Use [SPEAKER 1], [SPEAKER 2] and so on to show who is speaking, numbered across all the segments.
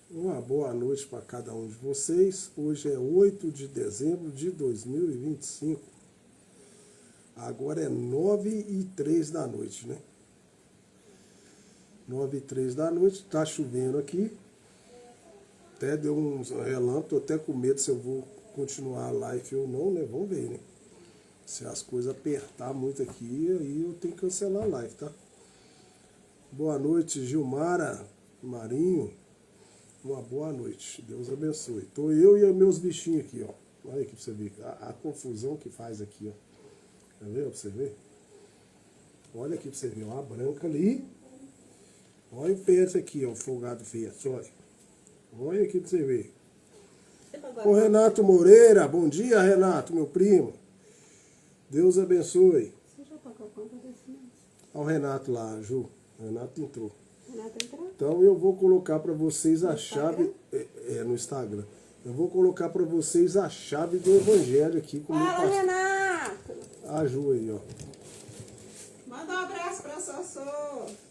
[SPEAKER 1] Uma boa noite para cada um de vocês. Hoje é 8 de dezembro de 2025. Agora é 9h03 da noite, né? 9h03 da noite, tá chovendo aqui. Até deu uns relâmpagos, tô até com medo se eu vou continuar a live ou não, né? Vamos ver, né? Se as coisas apertar muito aqui, aí eu tenho que cancelar a live, tá? Boa noite, Gilmara, Marinho. Uma boa noite. Deus abençoe. Tô eu e meus bichinhos aqui, ó. Olha aqui pra você ver a confusão que faz aqui, ó. Tá vendo pra você ver? Olha aqui pra você ver, ó. A branca ali. Olha o peso aqui, ó. O folgado verde, olha. Olha aqui pra você ver. Ô Renato Moreira, bom dia, Renato, meu primo. Deus abençoe. Olha o Renato lá, Ju. O Renato entrou. Então eu vou colocar para vocês a chave no Instagram. Eu vou colocar para vocês a chave do evangelho aqui com o meu pastor.
[SPEAKER 2] Renato!
[SPEAKER 1] A Ju aí, ó.
[SPEAKER 2] Manda um abraço pra Sossô.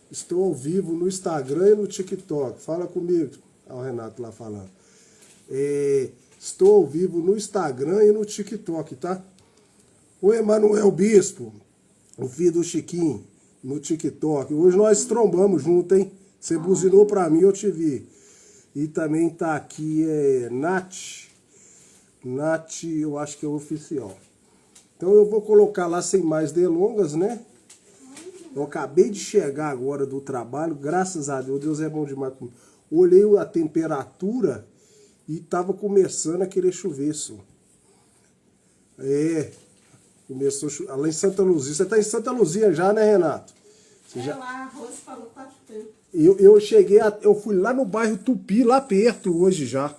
[SPEAKER 1] Estou ao vivo no Instagram e no TikTok. Fala comigo. Olha o Renato lá falando. Estou ao vivo no Instagram e no TikTok, tá? O Emanuel Bispo, o filho do Chiquinho, no TikTok. Hoje nós trombamos junto, hein? Você buzinou pra mim, eu te vi. E também tá aqui, Nath. Nath, eu acho que é oficial. Então eu vou colocar lá sem mais delongas, né? Eu acabei de chegar agora do trabalho, graças a Deus, Deus é bom demais comigo. Olhei a temperatura e tava começando a querer chover, só. Começou a chover. Lá em Santa Luzia. Você tá em Santa Luzia já, né, Renato?
[SPEAKER 2] Lá, a Rose falou que tá chutando.
[SPEAKER 1] Eu fui lá no bairro Tupi, lá perto hoje já.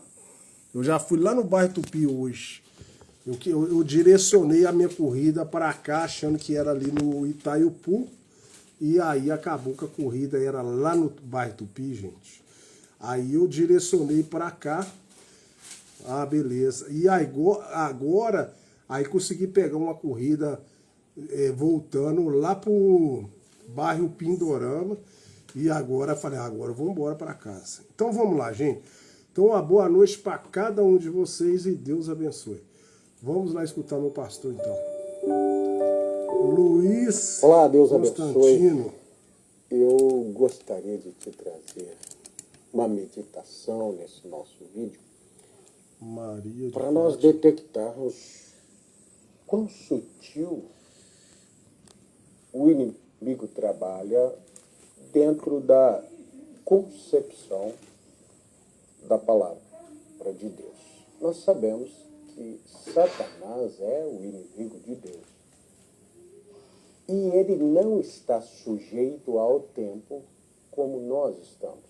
[SPEAKER 1] Eu já fui lá no bairro Tupi hoje. Eu direcionei a minha corrida para cá, achando que era ali no Itaiupu. E aí acabou que a corrida era lá no bairro Tupi, gente. Aí eu direcionei para cá. Ah, beleza. E agora, aí consegui pegar uma corrida voltando lá pro bairro Pindorama. E agora falei, agora vamos embora para casa. Então vamos lá, gente. Então uma boa noite para cada um de vocês e Deus abençoe. Vamos lá escutar meu pastor então. Luiz
[SPEAKER 3] Olá, Deus
[SPEAKER 1] Constantino.
[SPEAKER 3] abençoe. Eu gostaria de te trazer uma meditação nesse nosso vídeo
[SPEAKER 1] Maria de
[SPEAKER 3] para nós
[SPEAKER 1] Fátima.
[SPEAKER 3] detectarmos quão sutil o inimigo trabalha dentro da concepção da palavra de Deus. Nós sabemos que Satanás é o inimigo de Deus. E ele não está sujeito ao tempo como nós estamos.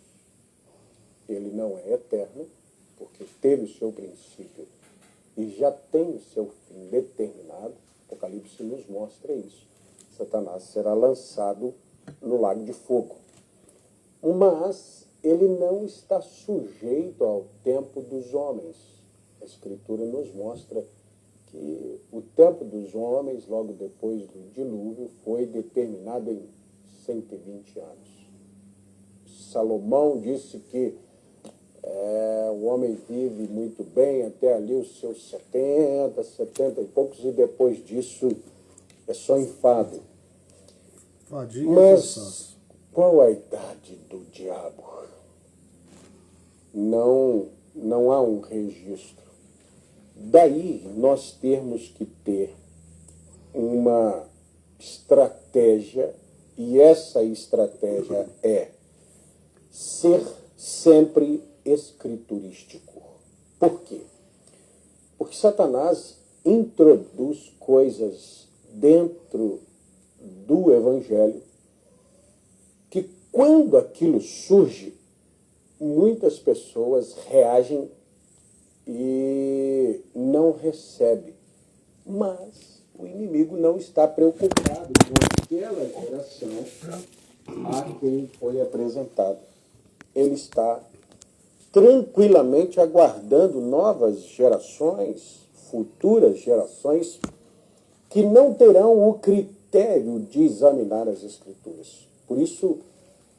[SPEAKER 3] Ele não é eterno, porque teve o seu princípio e já tem o seu fim determinado. Apocalipse nos mostra isso. Satanás será lançado no lago de fogo. Mas ele não está sujeito ao tempo dos homens. A Escritura nos mostra que o tempo dos homens, logo depois do dilúvio, foi determinado em 120 anos. Salomão disse que o homem vive muito bem até ali os seus 70 e poucos, e depois disso é só enfado.
[SPEAKER 1] Fadiga e
[SPEAKER 3] Mas
[SPEAKER 1] cansaço.
[SPEAKER 3] qual a idade do diabo? Não há um registro. Daí nós temos que ter uma estratégia, e essa estratégia é ser sempre escriturístico. Por quê? Porque Satanás introduz coisas dentro do Evangelho que, quando aquilo surge, muitas pessoas reagem e não recebem. Mas o inimigo não está preocupado com aquela geração a quem foi apresentado. Ele está tranquilamente aguardando novas gerações, futuras gerações, que não terão o critério de examinar as Escrituras. Por isso,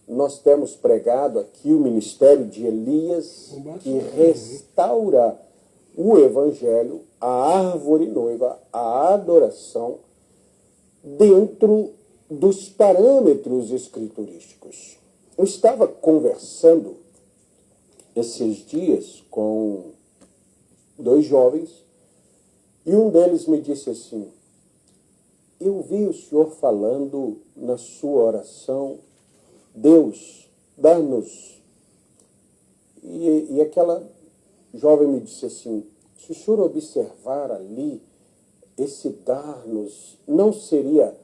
[SPEAKER 3] nós temos pregado aqui o ministério de Elias, que restaura o evangelho, a árvore noiva, a adoração, dentro dos parâmetros escriturísticos. Eu estava conversando esses dias com 2 jovens e um deles me disse assim: eu vi o senhor falando na sua oração, Deus, dá-nos. E aquela jovem me disse assim: se o senhor observar ali, esse dar-nos não seria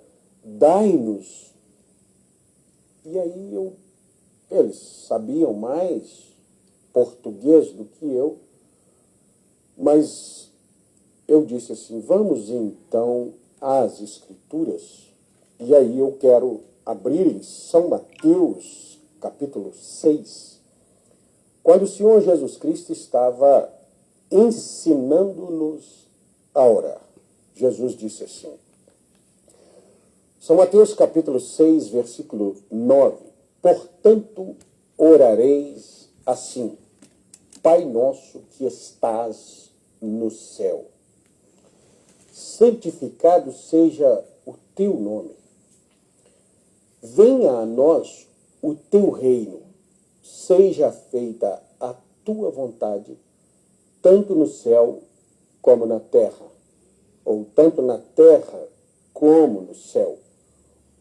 [SPEAKER 3] dai-nos? E aí eles sabiam mais português do que eu, mas eu disse assim: vamos então às Escrituras. E aí eu quero abrir em São Mateus, capítulo 6, quando o Senhor Jesus Cristo estava ensinando-nos a orar. Jesus disse assim, São Mateus capítulo 6, versículo 9, portanto orareis assim, Pai nosso que estás no céu, santificado seja o teu nome, venha a nós o teu reino, seja feita a tua vontade, tanto no céu como na terra, ou tanto na terra como no céu.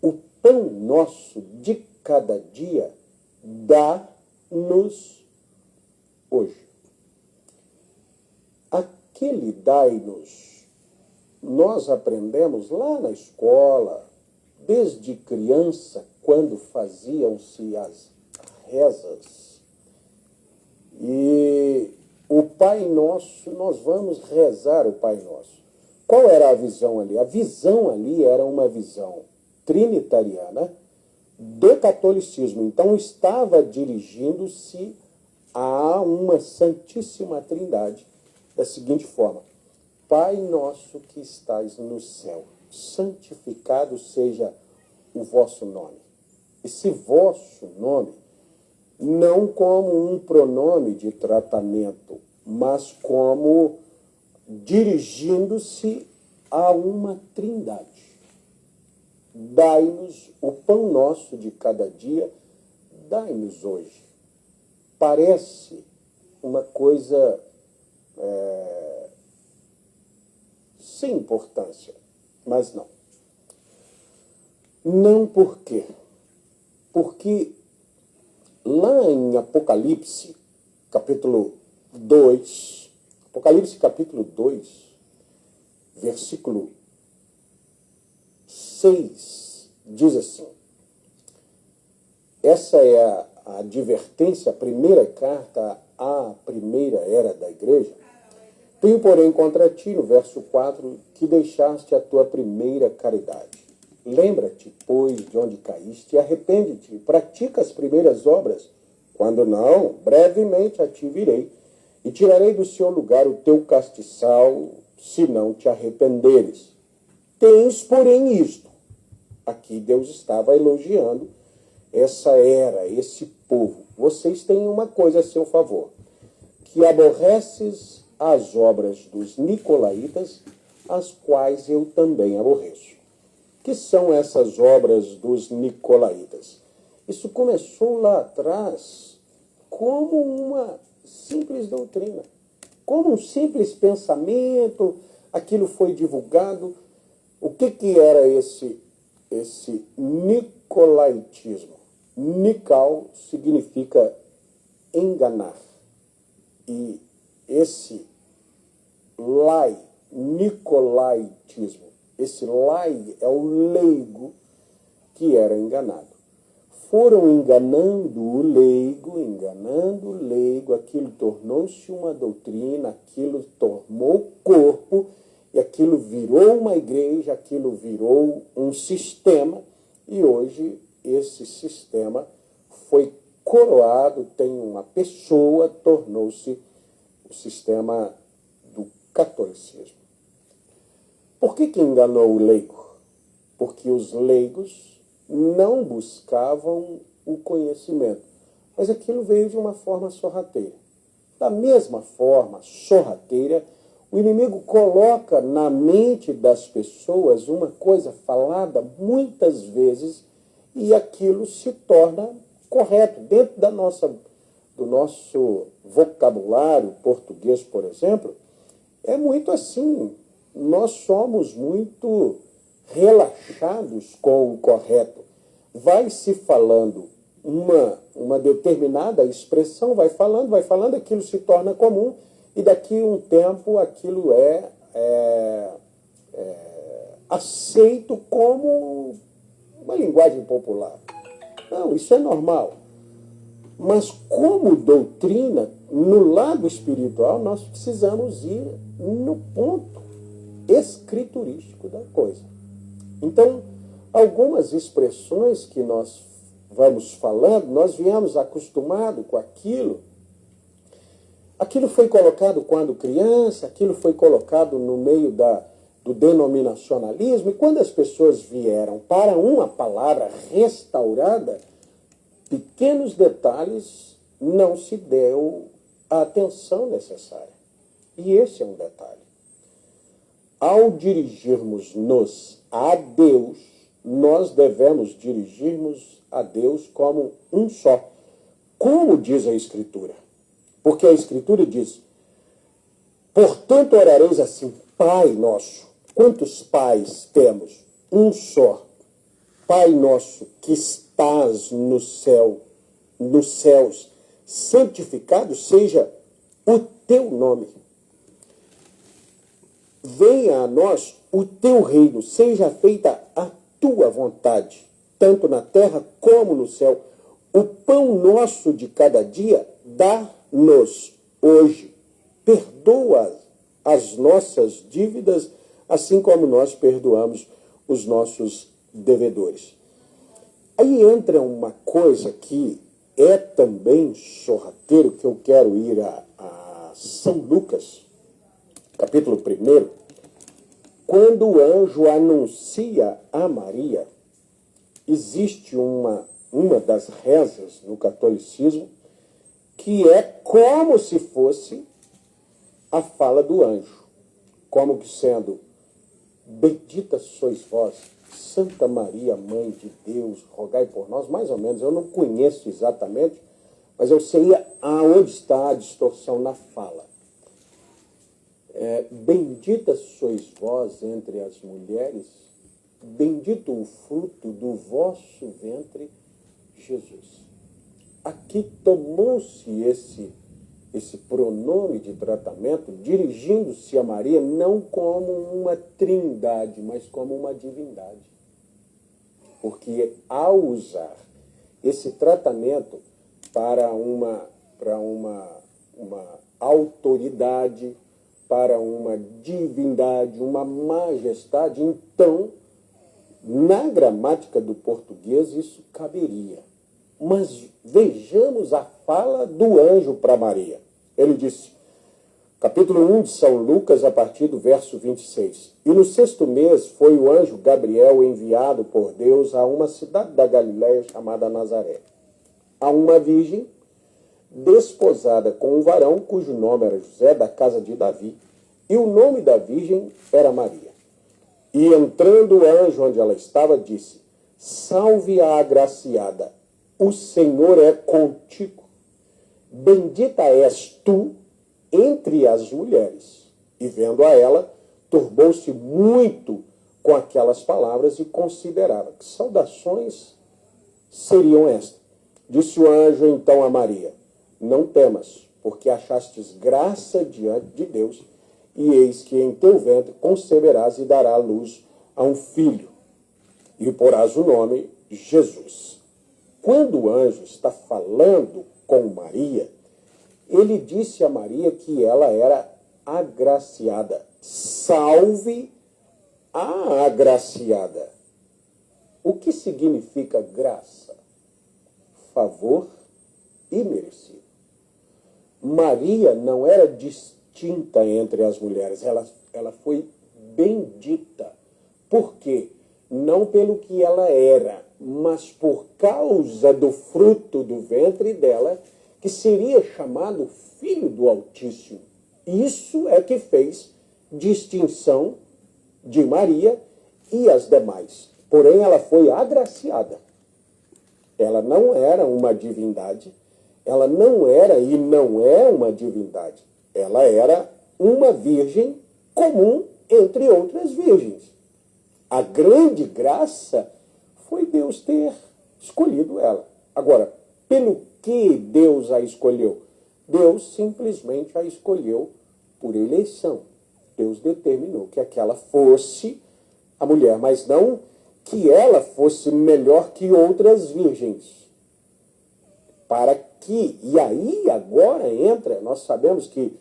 [SPEAKER 3] O pão nosso de cada dia dá-nos hoje. Aquele dai-nos, nós aprendemos lá na escola, desde criança, quando faziam-se as rezas. E o Pai Nosso, nós vamos rezar o Pai Nosso. Qual era a visão ali? A visão ali era uma visão trinitariana do catolicismo. Então estava dirigindo-se a uma Santíssima Trindade da seguinte forma: Pai nosso que estais no céu, santificado seja o vosso nome. Esse vosso nome, não como um pronome de tratamento, mas como dirigindo-se a uma trindade. Dai-nos o pão nosso de cada dia, dai-nos hoje. Parece uma coisa sem importância, mas não. Não por quê? Porque lá em Apocalipse, capítulo 2, Apocalipse capítulo 2, versículo 6, diz assim, essa é a advertência, a primeira carta à primeira era da igreja. Tenho, porém, contra ti, no verso 4, que deixaste a tua primeira caridade. Lembra-te, pois, de onde caíste, e arrepende-te, pratica as primeiras obras. Quando não, brevemente a ti virei, e tirarei do seu lugar o teu castiçal, se não te arrependeres. Tens, porém, isto. Aqui Deus estava elogiando essa era, esse povo. Vocês têm uma coisa a seu favor, que aborreces as obras dos nicolaítas, as quais eu também aborreço. Que são essas obras dos nicolaítas? Isso começou lá atrás como uma simples doutrina, como um simples pensamento, aquilo foi divulgado. O que era esse nicolaitismo? Nical significa enganar. E esse nicolaitismo, esse lai é o leigo que era enganado. Foram enganando o leigo, aquilo tornou-se uma doutrina, aquilo tomou corpo, e aquilo virou uma igreja, aquilo virou um sistema, e hoje esse sistema foi coroado, tem uma pessoa, tornou-se o sistema do catolicismo. Por que enganou o leigo? Porque os leigos não buscavam o conhecimento. Mas aquilo veio de uma forma sorrateira. Da mesma forma sorrateira, o inimigo coloca na mente das pessoas uma coisa falada muitas vezes e aquilo se torna correto. Dentro do nosso vocabulário português, por exemplo, é muito assim. Nós somos muito relaxados com o correto. Vai se falando uma determinada expressão, vai falando, aquilo se torna comum e daqui a um tempo aquilo é aceito como uma linguagem popular. Não, isso é normal. Mas como doutrina, no lado espiritual, nós precisamos ir no ponto escriturístico da coisa. Então, algumas expressões que nós vamos falando, nós viemos acostumados com aquilo. Aquilo foi colocado quando criança, aquilo foi colocado no meio do denominacionalismo, e quando as pessoas vieram para uma palavra restaurada, pequenos detalhes não se deu a atenção necessária. E esse é um detalhe. Ao dirigirmos-nos a Deus, nós devemos dirigirmos a Deus como um só. Como diz a Escritura? Porque a Escritura diz, portanto orareis assim, Pai nosso. Quantos pais temos? Um só. Pai nosso que estás no céu, nos céus, santificado seja o teu nome. Venha a nós o teu reino, seja feita a tua vontade, tanto na terra como no céu. O pão nosso de cada dia dá-nos hoje. Perdoa as nossas dívidas, assim como nós perdoamos os nossos devedores. Aí entra uma coisa que é também sorrateiro, que eu quero ir a São Lucas, capítulo 1, quando o anjo anuncia a Maria, existe uma das rezas no catolicismo que é como se fosse a fala do anjo, como que sendo, bendita sois vós, Santa Maria, Mãe de Deus, rogai por nós, mais ou menos, eu não conheço exatamente, mas eu sei aonde está a distorção na fala. Bendita sois vós entre as mulheres, bendito o fruto do vosso ventre, Jesus. Aqui tomou-se esse pronome de tratamento, dirigindo-se a Maria não como uma trindade, mas como uma divindade. Porque ao usar esse tratamento para uma autoridade, para uma divindade, uma majestade, então, na gramática do português, isso caberia. Mas vejamos a fala do anjo para Maria. Ele disse, capítulo 1 de São Lucas, a partir do verso 26. E no 6º mês foi o anjo Gabriel enviado por Deus a uma cidade da Galiléia chamada Nazaré, a uma virgem desposada com um varão cujo nome era José, da casa de Davi, e o nome da virgem era Maria. E entrando o anjo onde ela estava, disse, salve a agraciada, o Senhor é contigo. Bendita és tu entre as mulheres. E vendo a ela, turbou-se muito com aquelas palavras e considerava que saudações seriam estas. Disse o anjo então a Maria, não temas, porque achastes graça diante de Deus, e eis que em teu ventre conceberás e dará luz a um filho, e porás o nome Jesus. Quando o anjo está falando com Maria, ele disse a Maria que ela era agraciada. Salve a agraciada. O que significa graça? Favor e merecido. Maria não era distinta entre as mulheres, ela foi bendita. Por quê? Não pelo que ela era, mas por causa do fruto do ventre dela, que seria chamado Filho do Altíssimo. Isso é que fez distinção de Maria e as demais. Porém, ela foi agraciada. Ela não era uma divindade, ela não era e não é uma divindade. Ela era uma virgem comum entre outras virgens. A grande graça foi Deus ter escolhido ela. Agora, pelo que Deus a escolheu? Deus simplesmente a escolheu por eleição. Deus determinou que aquela fosse a mulher, mas não que ela fosse melhor que outras virgens. Para que, e aí agora entra, nós sabemos que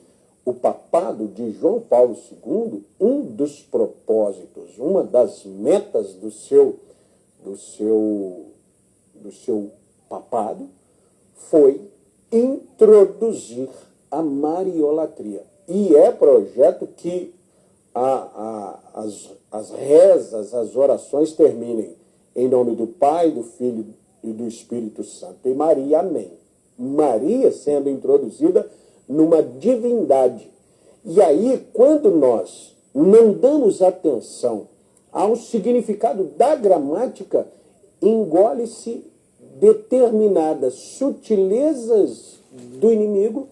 [SPEAKER 3] o papado de João Paulo II, um dos propósitos, uma das metas do seu papado foi introduzir a mariolatria. E é projeto que as rezas, as orações terminem em nome do Pai, do Filho e do Espírito Santo. E Maria, amém. Maria sendo introduzida numa divindade. E aí, quando nós não damos atenção ao significado da gramática, engole-se determinadas sutilezas do inimigo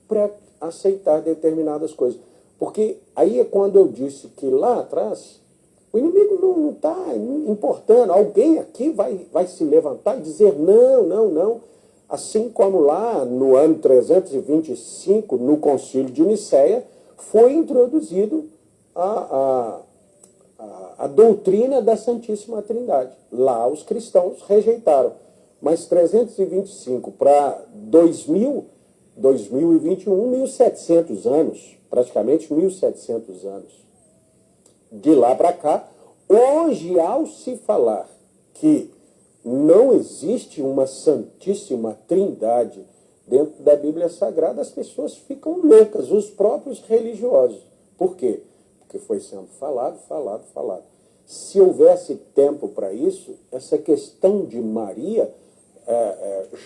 [SPEAKER 3] para aceitar determinadas coisas. Porque aí é quando eu disse que lá atrás o inimigo não está importando. Alguém aqui vai se levantar e dizer não, não, não. Assim como lá no ano 325, no Concílio de Nicéia, foi introduzido a doutrina da Santíssima Trindade. Lá os cristãos rejeitaram. Mas 325 para 2021, 1700 anos, praticamente 1700 anos. De lá para cá, hoje, ao se falar que não existe uma Santíssima Trindade dentro da Bíblia Sagrada, as pessoas ficam loucas, os próprios religiosos. Por quê? Porque foi sendo falado. Se houvesse tempo para isso, essa questão de Maria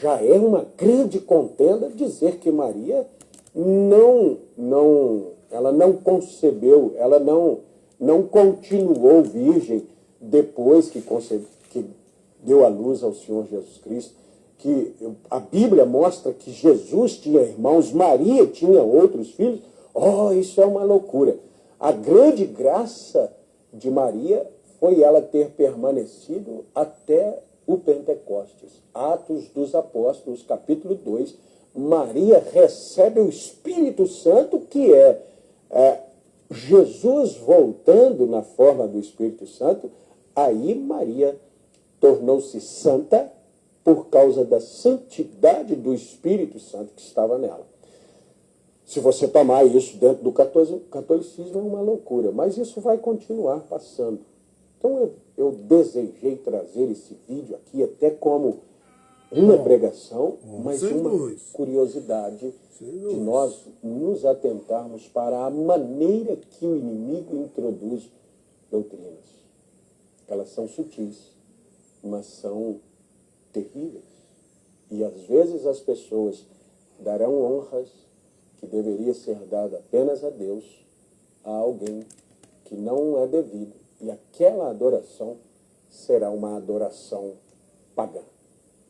[SPEAKER 3] já é uma grande contenda dizer que Maria ela não concebeu, ela não continuou virgem depois que deu à luz ao Senhor Jesus Cristo, que a Bíblia mostra que Jesus tinha irmãos, Maria tinha outros filhos. Isso é uma loucura. A grande graça de Maria foi ela ter permanecido até o Pentecostes. Atos dos Apóstolos, capítulo 2, Maria recebe o Espírito Santo, que é Jesus voltando na forma do Espírito Santo. Aí Maria tornou-se santa por causa da santidade do Espírito Santo que estava nela. Se você tomar isso dentro do catolicismo, é uma loucura, mas isso vai continuar passando. Então eu desejei trazer esse vídeo aqui até como uma pregação, mas uma curiosidade de nós nos atentarmos para a maneira que o inimigo introduz doutrinas. Elas são sutis, mas são terríveis. E às vezes as pessoas darão honras que deveria ser dada apenas a Deus, a alguém que não é devido. E aquela adoração será uma adoração pagã.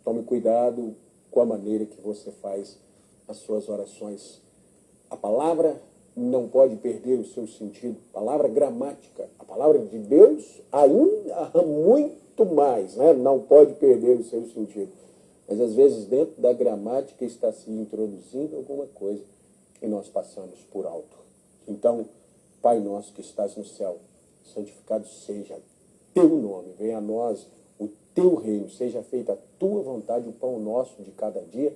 [SPEAKER 3] Tome cuidado com a maneira que você faz as suas orações. A palavra não pode perder o seu sentido. A palavra gramática, a palavra de Deus, ainda muito mais, né? Não pode perder o seu sentido. Mas às vezes dentro da gramática está se introduzindo alguma coisa que nós passamos por alto. Então, Pai nosso que estás no céu, santificado seja teu nome, venha a nós o teu reino, seja feita a tua vontade, o pão nosso de cada dia,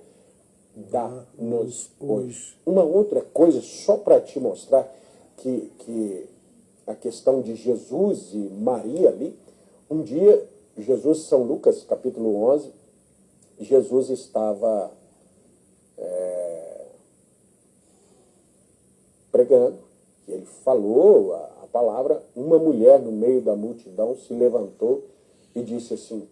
[SPEAKER 3] dá-nos hoje. Uma outra coisa, só para te mostrar que a questão de Jesus e Maria ali, um dia, Jesus, São Lucas, capítulo 11, Jesus estava pregando, e ele falou a palavra, uma mulher no meio da multidão se levantou e disse assim: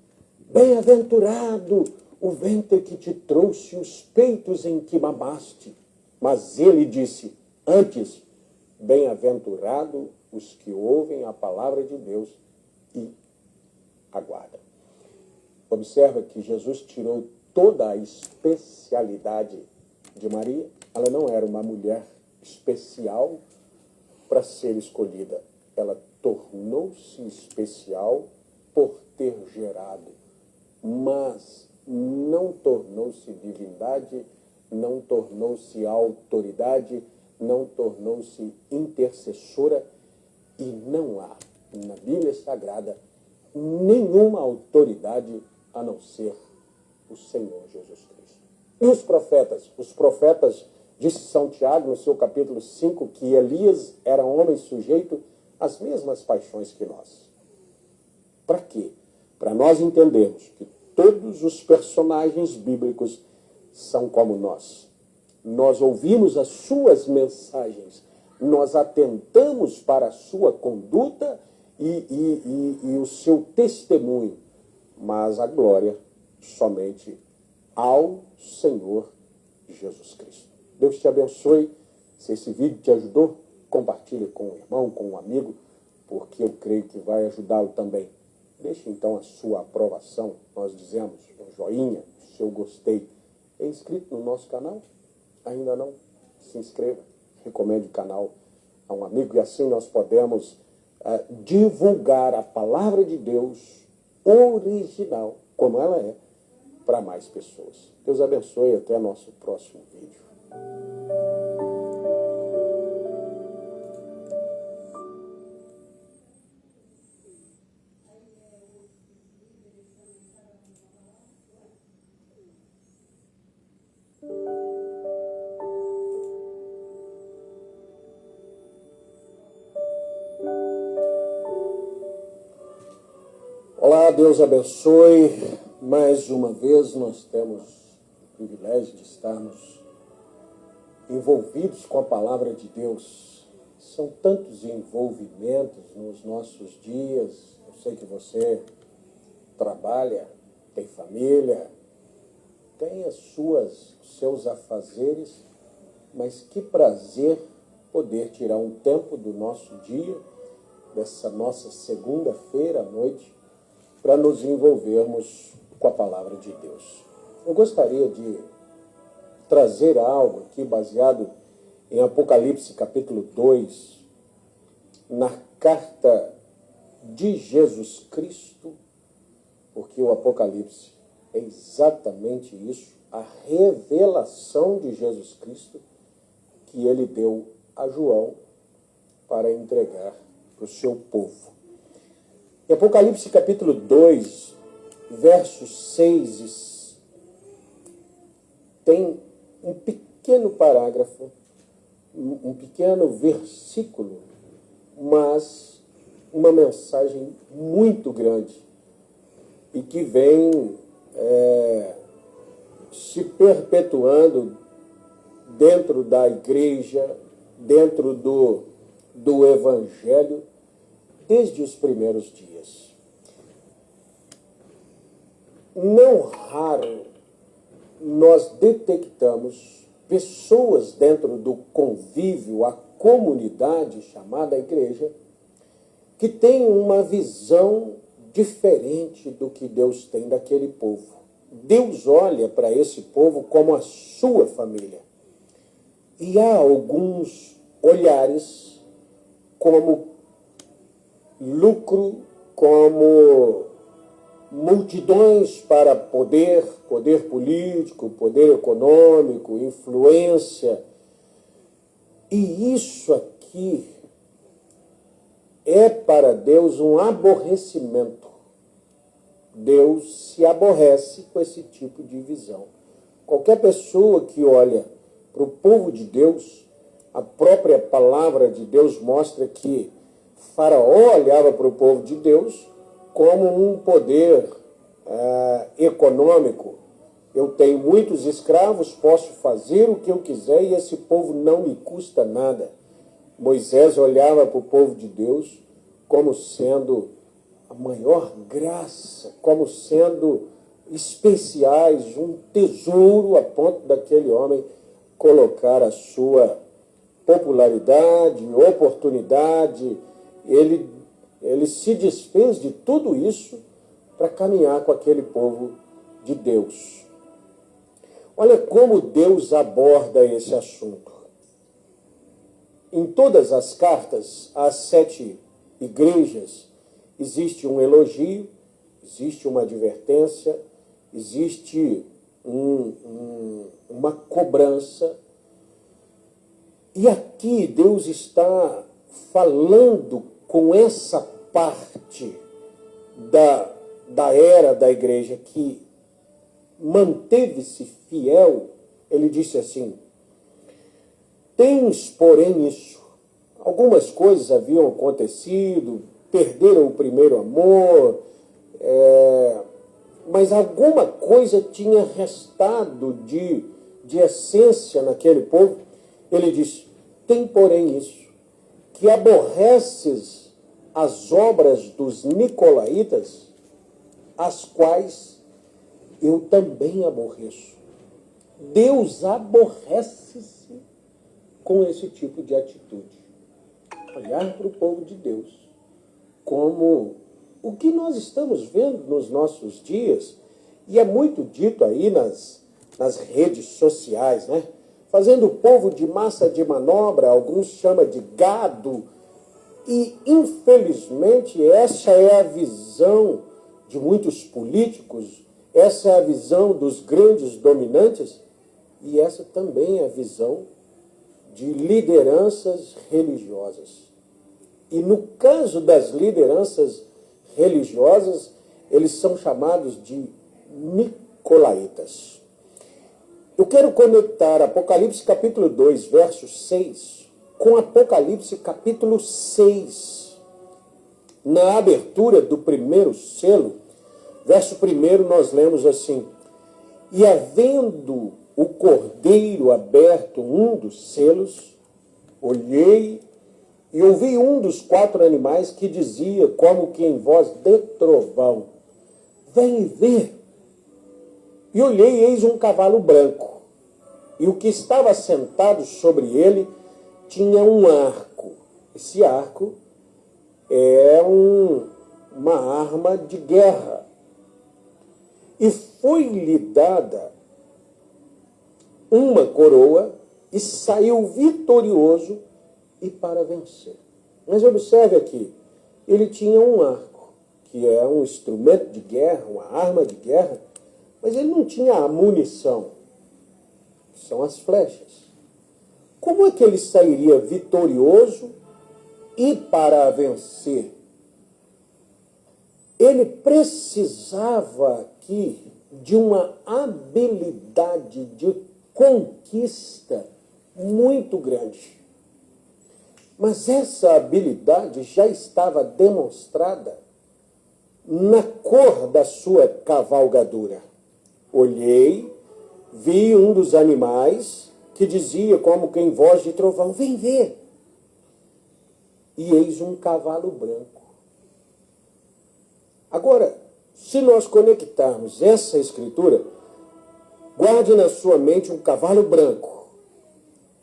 [SPEAKER 3] Bem-aventurado o ventre que te trouxe, os peitos em que mamaste. Mas ele disse, antes, bem-aventurado os que ouvem a palavra de Deus e aguardam. Observa que Jesus tirou toda a especialidade de Maria. Ela não era uma mulher especial para ser escolhida. Ela tornou-se especial por ter gerado, mas não tornou-se divindade, não tornou-se autoridade, não tornou-se intercessora, e não há na Bíblia Sagrada nenhuma autoridade a não ser o Senhor Jesus Cristo. E os profetas? Os profetas, disse São Tiago no seu capítulo 5, que Elias era homem sujeito às mesmas paixões que nós. Para quê? Para nós entendermos que todos os personagens bíblicos são como nós. Nós ouvimos as suas mensagens, nós atentamos para a sua conduta e o seu testemunho, mas a glória somente ao Senhor Jesus Cristo. Deus te abençoe. Se esse vídeo te ajudou, compartilhe com um irmão, com um amigo, porque eu creio que vai ajudá-lo também. Deixe então a sua aprovação, nós dizemos, um joinha, seu gostei. É inscrito no nosso canal? Ainda não? Se inscreva, recomende o canal a um amigo e assim nós podemos divulgar a palavra de Deus original, como ela é, para mais pessoas. Deus abençoe e até nosso próximo vídeo. Olá, Deus abençoe. Mais uma vez nós temos o privilégio de estarmos envolvidos com a palavra de Deus. São tantos envolvimentos nos nossos dias. Eu sei que você trabalha, tem família, tem os seus afazeres, mas que prazer poder tirar um tempo do nosso dia, dessa nossa segunda-feira à noite, para nos envolvermos com a palavra de Deus. Eu gostaria de trazer algo aqui baseado em Apocalipse capítulo 2, na carta de Jesus Cristo, porque o Apocalipse é exatamente isso, a revelação de Jesus Cristo que ele deu a João para entregar para o seu povo. Em Apocalipse capítulo 2, versos 6, tem um pequeno parágrafo, um pequeno versículo, mas uma mensagem muito grande e que vem se perpetuando dentro da igreja, dentro do evangelho, desde os primeiros dias. Não raro nós detectamos pessoas dentro do convívio, a comunidade chamada igreja, que têm uma visão diferente do que Deus tem daquele povo. Deus olha para esse povo como a sua família. E há alguns olhares como lucro, como multidões para poder político, poder econômico, influência. E isso aqui é para Deus um aborrecimento. Deus se aborrece com esse tipo de visão. Qualquer pessoa que olha para o povo de Deus, a própria palavra de Deus mostra que Faraó olhava para o povo de Deus como um poder econômico. Eu tenho muitos escravos, posso fazer o que eu quiser e esse povo não me custa nada. Moisés olhava para o povo de Deus como sendo a maior graça, como sendo especiais, um tesouro a ponto daquele homem colocar a sua popularidade, oportunidade. Ele se desfez de tudo isso para caminhar com aquele povo de Deus. Olha como Deus aborda esse assunto. Em todas as cartas às 7 igrejas, existe um elogio, existe uma advertência, existe uma cobrança. E aqui Deus está falando com essa parte da era da igreja que manteve-se fiel. Ele disse assim: tens, porém, isso. Algumas coisas haviam acontecido, perderam o primeiro amor, mas alguma coisa tinha restado de essência naquele povo. Ele diz: tem, porém, isso, que aborreces as obras dos nicolaítas, as quais eu também aborreço. Deus aborrece-se com esse tipo de atitude. Olhar para o povo de Deus como o que nós estamos vendo nos nossos dias, e é muito dito aí nas redes sociais, né? Fazendo o povo de massa de manobra, alguns chamam de gado, e infelizmente essa é a visão de muitos políticos, essa é a visão dos grandes dominantes, e essa também é a visão de lideranças religiosas. E no caso das lideranças religiosas, eles são chamados de nicolaítas. Eu quero conectar Apocalipse capítulo 2, verso 6, com Apocalipse capítulo 6. Na abertura do primeiro selo, verso 1, nós lemos assim: e havendo o cordeiro aberto um dos selos, olhei e ouvi um dos 4 animais que dizia, como que em voz de trovão: vem e vê. E olhei, e eis um cavalo branco, e o que estava sentado sobre ele tinha um arco. Esse arco é uma arma de guerra. E foi-lhe dada uma coroa, e saiu vitorioso e para vencer. Mas observe aqui, ele tinha um arco, que é um instrumento de guerra, uma arma de guerra, mas ele não tinha a munição, que são as flechas. Como é que ele sairia vitorioso e para vencer? Ele precisava aqui de uma habilidade de conquista muito grande. Mas essa habilidade já estava demonstrada na cor da sua cavalgadura. Olhei, vi um dos animais que dizia, como que em voz de trovão: vem ver. E eis um cavalo branco. Agora, se nós conectarmos essa escritura, guarde na sua mente um cavalo branco.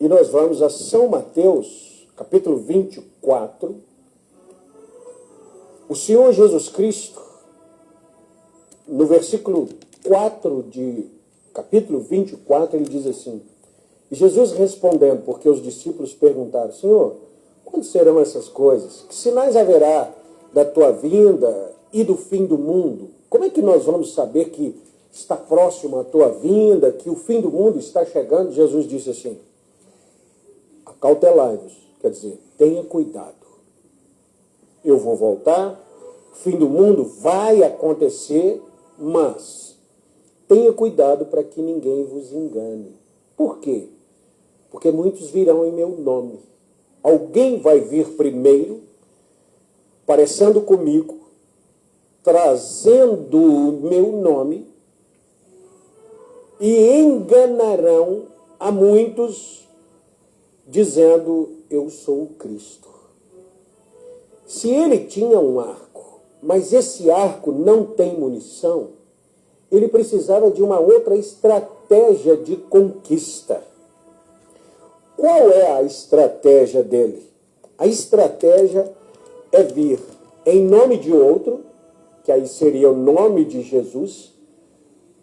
[SPEAKER 3] E nós vamos a São Mateus, capítulo 24. O Senhor Jesus Cristo, no versículo 4 de capítulo 24, ele diz assim: e Jesus respondendo, porque os discípulos perguntaram: Senhor, quando serão essas coisas? Que sinais haverá da tua vinda e do fim do mundo? Como é que nós vamos saber que está próximo a tua vinda, que o fim do mundo está chegando? Jesus disse assim: acautelai-vos, quer dizer, tenha cuidado. Eu vou voltar, o fim do mundo vai acontecer, mas tenha cuidado para que ninguém vos engane. Por quê? Porque muitos virão em meu nome. Alguém vai vir primeiro, parecendo comigo, trazendo o meu nome, e enganarão a muitos, dizendo: eu sou o Cristo. Se ele tinha um arco, mas esse arco não tem munição, ele precisava de uma outra estratégia de conquista. Qual é a estratégia dele? A estratégia é vir em nome de outro, que aí seria o nome de Jesus,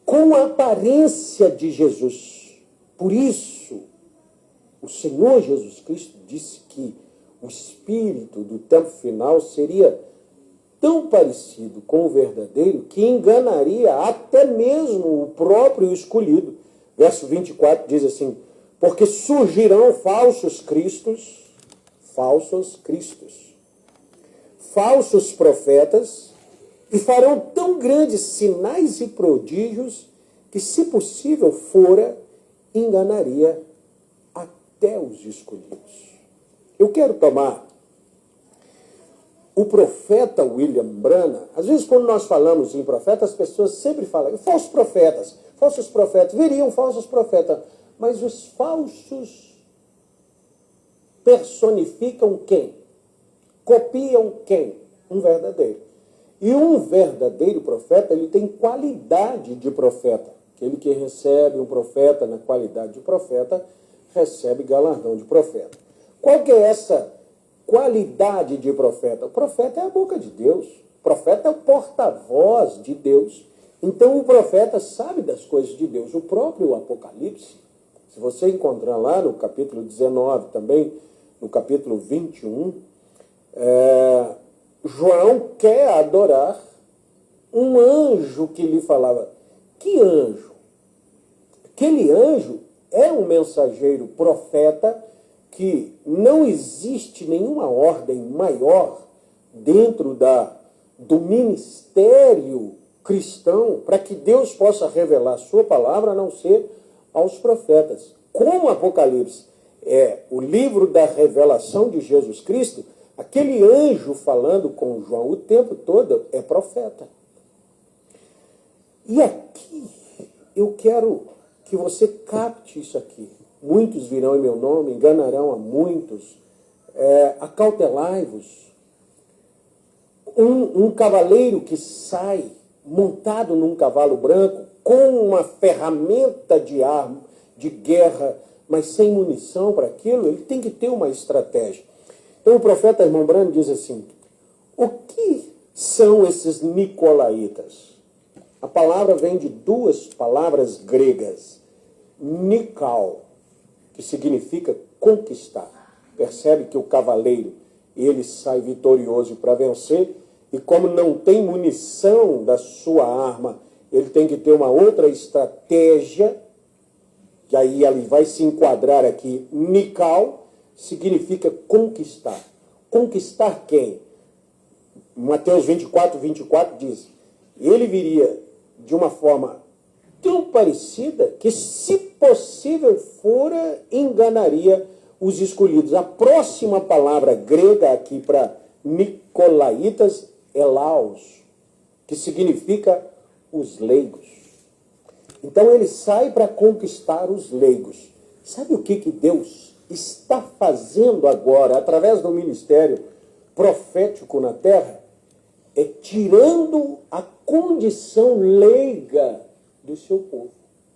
[SPEAKER 3] com a aparência de Jesus. Por isso, o Senhor Jesus Cristo disse que o espírito do tempo final seria tão parecido com o verdadeiro que enganaria até mesmo o próprio escolhido. Verso 24 diz assim: porque surgirão falsos profetas, e farão tão grandes sinais e prodígios que, se possível fora, enganaria até os escolhidos. Eu quero tomar o profeta William Branham. Às vezes, quando nós falamos em profeta, as pessoas sempre falam falsos profetas, viriam falsos profetas. Mas os falsos personificam quem? Copiam quem? Um verdadeiro. E um verdadeiro profeta, ele tem qualidade de profeta. Aquele que recebe um profeta na qualidade de profeta, recebe galardão de profeta. Qual que é essa qualidade de profeta? O profeta é a boca de Deus. O profeta é o porta-voz de Deus. Então o profeta sabe das coisas de Deus. O próprio Apocalipse, se você encontrar lá no capítulo 19, também no capítulo 21, João quer adorar um anjo que lhe falava. Que anjo? Aquele anjo é um mensageiro profeta que não existe nenhuma ordem maior dentro do ministério cristão para que Deus possa revelar a sua palavra a não ser aos profetas. Como o Apocalipse é o livro da revelação de Jesus Cristo, aquele anjo falando com João o tempo todo é profeta. E aqui eu quero que você capte isso aqui. Muitos virão em meu nome, enganarão a muitos. Acautelai-vos. Um cavaleiro que sai montado num cavalo branco, com uma ferramenta de arma, de guerra, mas sem munição para aquilo, ele tem que ter uma estratégia. Então o profeta irmão Branham diz assim: o que são esses nicolaítas? A palavra vem de duas palavras gregas. Nikal, que significa conquistar. Percebe que o cavaleiro, ele sai vitorioso para vencer, e como não tem munição da sua arma, ele tem que ter uma outra estratégia, que aí ele vai se enquadrar aqui. Nikal significa conquistar. Conquistar quem? Mateus 24 diz: ele viria de uma forma tão parecida que, se possível fora, enganaria os escolhidos. A próxima palavra grega aqui para Nicolaitas é laos, que significa os leigos. Então ele sai para conquistar os leigos. Sabe o que Deus está fazendo agora, através do ministério profético na terra? É tirando a condição leiga do seu povo.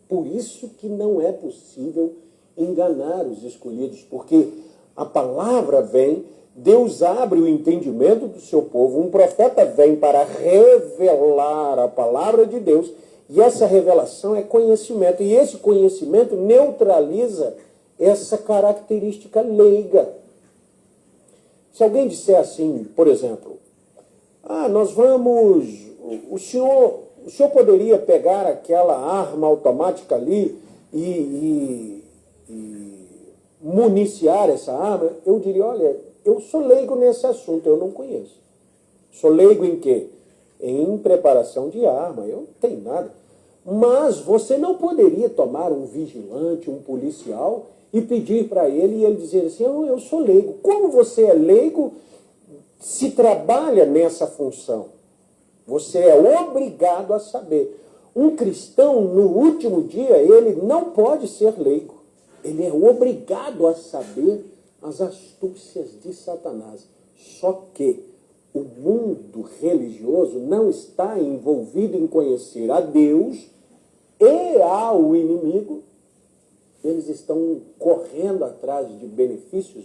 [SPEAKER 3] Por isso que não é possível enganar os escolhidos, porque a palavra vem, Deus abre o entendimento do seu povo, um profeta vem para revelar a palavra de Deus, e essa revelação é conhecimento, e esse conhecimento neutraliza essa característica leiga. Se alguém disser assim, por exemplo, o senhor poderia pegar aquela arma automática ali e municiar essa arma? Eu diria, olha, eu sou leigo nesse assunto, eu não conheço. Sou leigo em quê? Em preparação de arma, eu não tenho nada. Mas você não poderia tomar um vigilante, um policial, e pedir para ele e ele dizer assim: eu sou leigo. Como você é leigo, se trabalha nessa função. Você é obrigado a saber. Um cristão, no último dia, ele não pode ser leigo. Ele é obrigado a saber as astúcias de Satanás. Só que o mundo religioso não está envolvido em conhecer a Deus e ao inimigo, eles estão correndo atrás de benefícios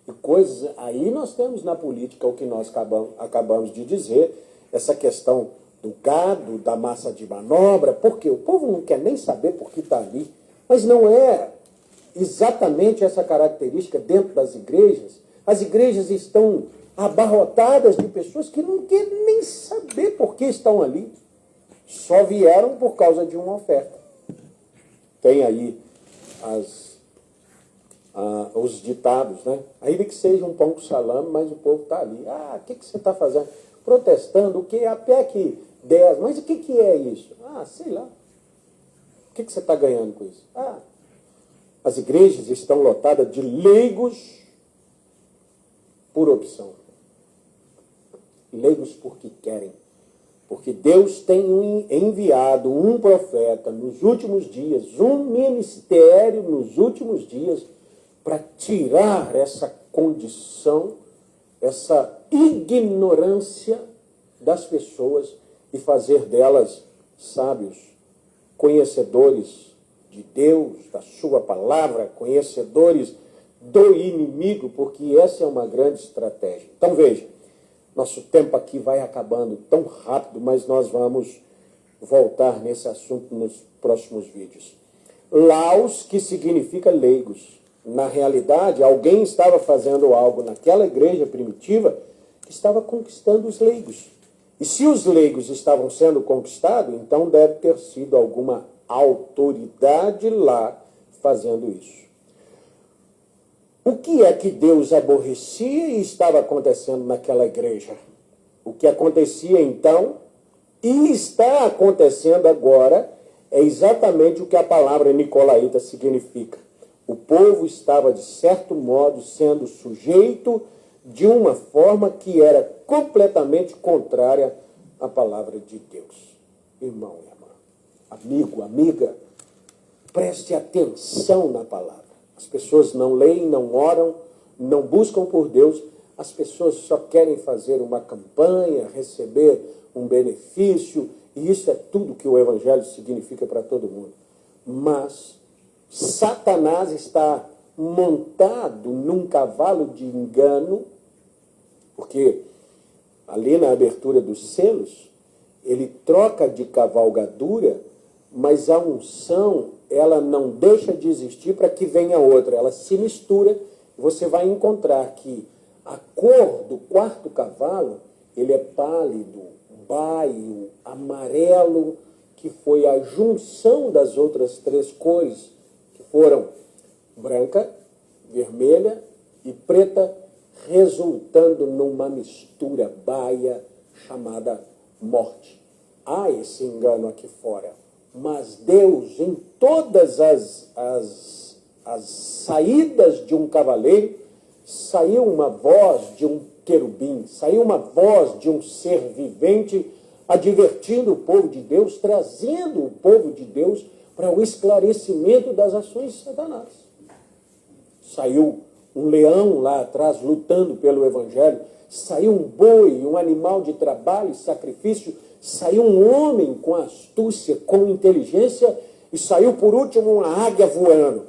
[SPEAKER 3] e coisas. Aí nós temos na política o que nós acabamos de dizer, essa questão do gado, da massa de manobra, porque o povo não quer nem saber por que está ali. Mas não é exatamente essa característica dentro das igrejas. As igrejas estão abarrotadas de pessoas que não querem nem saber por que estão ali. Só vieram por causa de uma oferta. Tem aí os ditados, né? Ainda que seja um pão com salame, mas o povo está ali. O que você está fazendo? Protestando, o que? A PEC 10. Mas o que é isso? Sei lá. O que você está ganhando com isso? As igrejas estão lotadas de leigos por opção. Leigos porque querem. Porque Deus tem enviado um profeta nos últimos dias, um ministério nos últimos dias, para tirar essa condição, essa ignorância das pessoas e fazer delas sábios, conhecedores de Deus, da sua palavra, conhecedores do inimigo, porque essa é uma grande estratégia. Então veja, nosso tempo aqui vai acabando tão rápido, mas nós vamos voltar nesse assunto nos próximos vídeos. Laos, que significa leigos. Na realidade, alguém estava fazendo algo naquela igreja primitiva que estava conquistando os leigos. E se os leigos estavam sendo conquistados, então deve ter sido alguma autoridade lá fazendo isso. O que é que Deus aborrecia e estava acontecendo naquela igreja? O que acontecia então e está acontecendo agora é exatamente o que a palavra nicolaíta significa. O povo estava, de certo modo, sendo sujeito de uma forma que era completamente contrária à palavra de Deus. Irmão e irmã, amigo, amiga, preste atenção na palavra. As pessoas não leem, não oram, não buscam por Deus. As pessoas só querem fazer uma campanha, receber um benefício, e isso é tudo que o Evangelho significa para todo mundo. Mas Satanás está montado num cavalo de engano, porque ali na abertura dos selos, ele troca de cavalgadura, mas a unção, ela não deixa de existir para que venha outra. Ela se mistura. Você vai encontrar que a cor do quarto cavalo, ele é pálido, baio, amarelo, que foi a junção das outras três cores, que foram branca, vermelha e preta, resultando numa mistura baia chamada morte. Há esse engano aqui fora. Mas Deus, em todas as saídas de um cavaleiro, saiu uma voz de um querubim, saiu uma voz de um ser vivente, advertindo o povo de Deus, trazendo o povo de Deus para o esclarecimento das ações de Satanás. Saiu um leão lá atrás lutando pelo Evangelho, saiu um boi, um animal de trabalho e sacrifício, saiu um homem com astúcia, com inteligência, e saiu por último uma águia voando,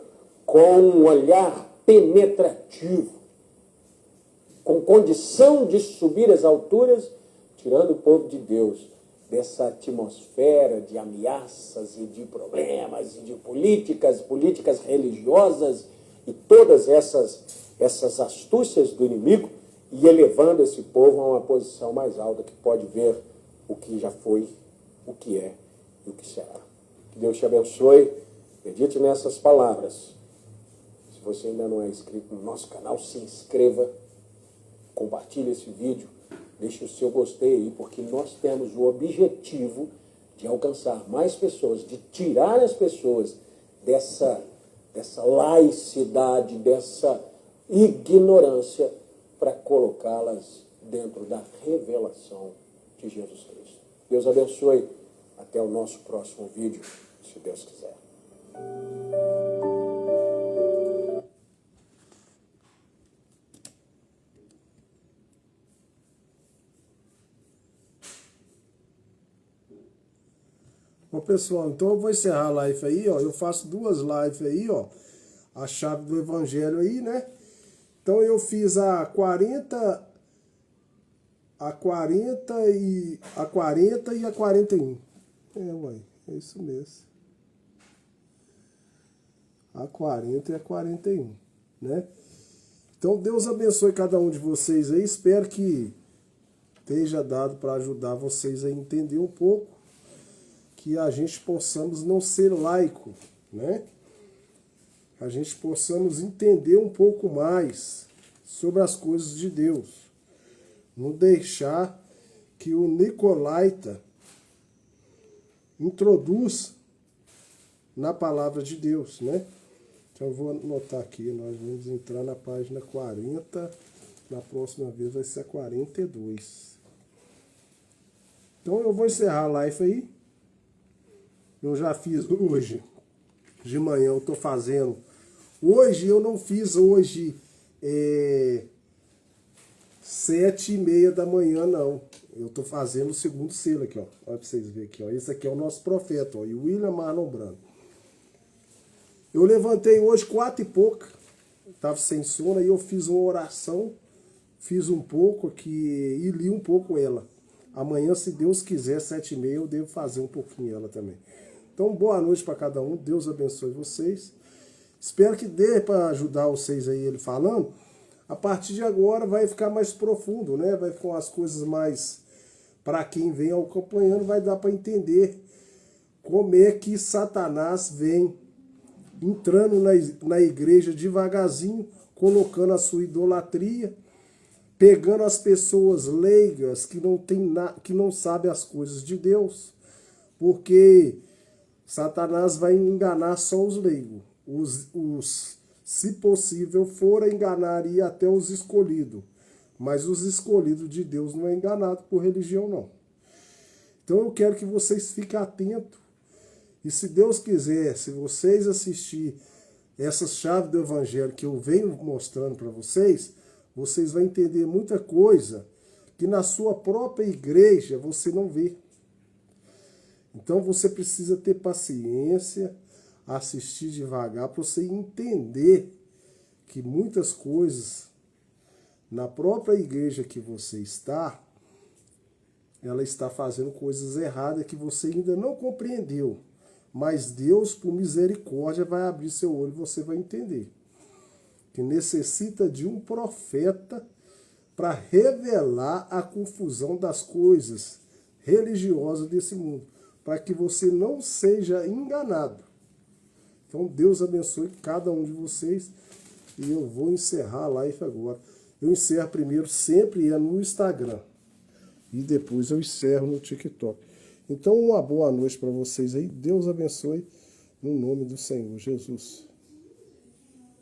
[SPEAKER 3] com um olhar penetrativo, com condição de subir às alturas, tirando o povo de Deus dessa atmosfera de ameaças e de problemas e de políticas religiosas e todas essas astúcias do inimigo, e elevando esse povo a uma posição mais alta que pode ver o que já foi, o que é e o que será. Que Deus te abençoe. Medite nessas palavras. Se você ainda não é inscrito no nosso canal, se inscreva, compartilhe esse vídeo, deixe o seu gostei aí, porque nós temos o objetivo de alcançar mais pessoas, de tirar as pessoas dessa laicidade, dessa ignorância, para colocá-las dentro da revelação de Jesus Cristo. Deus abençoe. Até o nosso próximo vídeo, se Deus quiser.
[SPEAKER 1] Ô pessoal, então eu vou encerrar a live aí, ó. Eu faço 2 lives aí, ó. A chave do evangelho aí, né? Então eu fiz a 40 e a 41. Ué, é isso mesmo. A 40 e a 41, né? Então Deus abençoe cada um de vocês aí. Espero que esteja dado para ajudar vocês a entender um pouco, que a gente possamos não ser laico, né? A gente possamos entender um pouco mais sobre as coisas de Deus. Não deixar que o nicolaita introduz na palavra de Deus, né? Então eu vou anotar aqui, nós vamos entrar na página 40, na próxima vez vai ser a 42. Então eu vou encerrar a live aí. Eu já fiz hoje, de manhã eu estou fazendo. Hoje eu não fiz 7h30 da manhã, não. Eu estou fazendo o segundo selo aqui, ó. Olha para vocês verem aqui, ó. Esse aqui é o nosso profeta, ó. E William Marlon Branco. Eu levantei hoje 4 e pouca. Estava sem sono, aí eu fiz uma oração. Fiz um pouco aqui e li um pouco ela. Amanhã, se Deus quiser, 7h30, eu devo fazer um pouquinho ela também. Então, boa noite para cada um. Deus abençoe vocês. Espero que dê para ajudar vocês aí, ele falando. A partir de agora vai ficar mais profundo, né? Vai ficar umas coisas mais... Para quem vem acompanhando, vai dar para entender como é que Satanás vem entrando na igreja devagarzinho, colocando a sua idolatria, pegando as pessoas leigas que não sabem as coisas de Deus, porque Satanás vai enganar só os leigos. Se possível, for enganaria até os escolhidos. Mas os escolhidos de Deus não é enganado por religião, não. Então eu quero que vocês fiquem atentos. E se Deus quiser, se vocês assistirem essas chaves do evangelho que eu venho mostrando para vocês, vocês vão entender muita coisa que na sua própria igreja você não vê. Então você precisa ter paciência, assistir devagar para você entender que muitas coisas na própria igreja que você está, ela está fazendo coisas erradas que você ainda não compreendeu. Mas Deus, por misericórdia, vai abrir seu olho e você vai entender. Que necessita de um profeta para revelar a confusão das coisas religiosas desse mundo, para que você não seja enganado. Então Deus abençoe cada um de vocês e eu vou encerrar a live agora. Eu encerro primeiro sempre no Instagram e depois eu encerro no TikTok. Então uma boa noite para vocês aí. Deus abençoe no nome do Senhor Jesus.